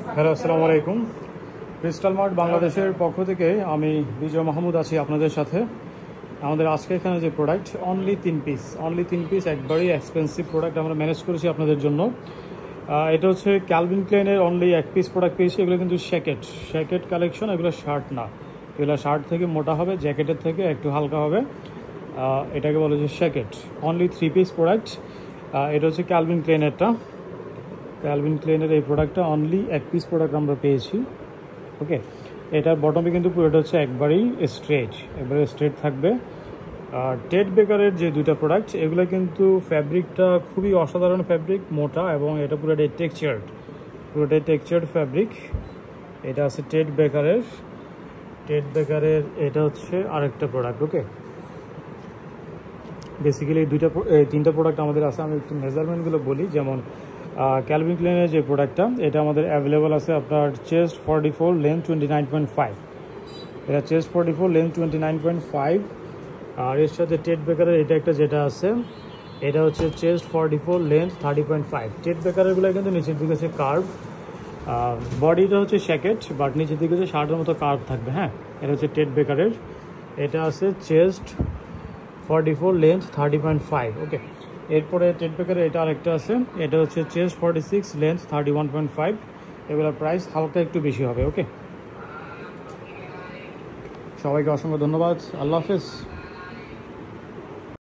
Hello, আসসালামু আলাইকুম। Crystal mart বাংলাদেশের পক্ষ থেকে আমি বিজয় মাহমুদ আছি আপনাদের সাথে। আমাদের আজকে এখানে যে প্রোডাক্ট অনলি তিন পিস একবারই এক্সপেন্সিভ প্রোডাক্ট আমরা ম্যানেজ করেছি আপনাদের জন্য। এটা হচ্ছে ক্যালভিন ক্লেনের অনলি এক পিস প্রোডাক্ট পেয়েছি। এগুলো কিন্তু শ্যাকেট কালেকশন, এগুলো শার্ট না। এগুলো শার্ট থেকে মোটা হবে, জ্যাকেটের থেকে একটু হালকা হবে। এটাকে বলে যে শ্যাকেট। Only 3 piece product. এটা হচ্ছে ক্যালভিন ক্লেনের এই প্রোডাক্টটা অনলি এক পিস প্রোডাক্ট আমরা পেয়েছি। ওকে, এটার বটমে কিন্তু পুরোটা হচ্ছে একবারে স্ট্রেট থাকবে। আর টেড বেকারের যে দুইটা প্রোডাক্ট, এগুলো কিন্তু ফ্যাব্রিকটা খুবই অসাধারণ ফ্যাব্রিক, মোটা, এবং এটা পুরোটাই টেক্সচার্ড ফ্যাব্রিক। এটা আছে টেড বেকারের এটা হচ্ছে আরেকটা প্রোডাক্ট। ওকে, বেসিক্যালি তিনটা প্রোডাক্ট আমাদের আছে। আমি একটু মেজারমেন্টগুলো বলি। যেমন ক্যালভিন ক্লেনের যে প্রোডাক্টটা, এটা আমাদের অ্যাভেলেবল আছে আপনার চেস্ট 44, লেন্থ 29.5। এটা চেস্ট 44, লেন্থ 29.5। আর এর সাথে টেড বেকারের এটা একটা যেটা আছে, এটা হচ্ছে চেস্ট 44, লেন্থ 30.5। টেড বেকারেরগুলো কিন্তু নিচের দিকে হচ্ছে কার্ভ, বডিটা হচ্ছে শ্যাকেট, বাট নিচের দিকে হচ্ছে শার্টের মতো কার্ভ থাকবে। হ্যাঁ, এটা হচ্ছে টেড বেকারের। এটা আছে চেস্ট 44, লেন্থ 30.5। ওকে, এরপরে টেড বেকারের এটা আরেকটা আছে, এটা হচ্ছে চেস্ট 46, লেন্থ 31.5। এগুলোর প্রাইস হালকা একটু বেশি হবে। ওকে, সবাইকে অসংখ্য ধন্যবাদ। আল্লাহ হাফেজ।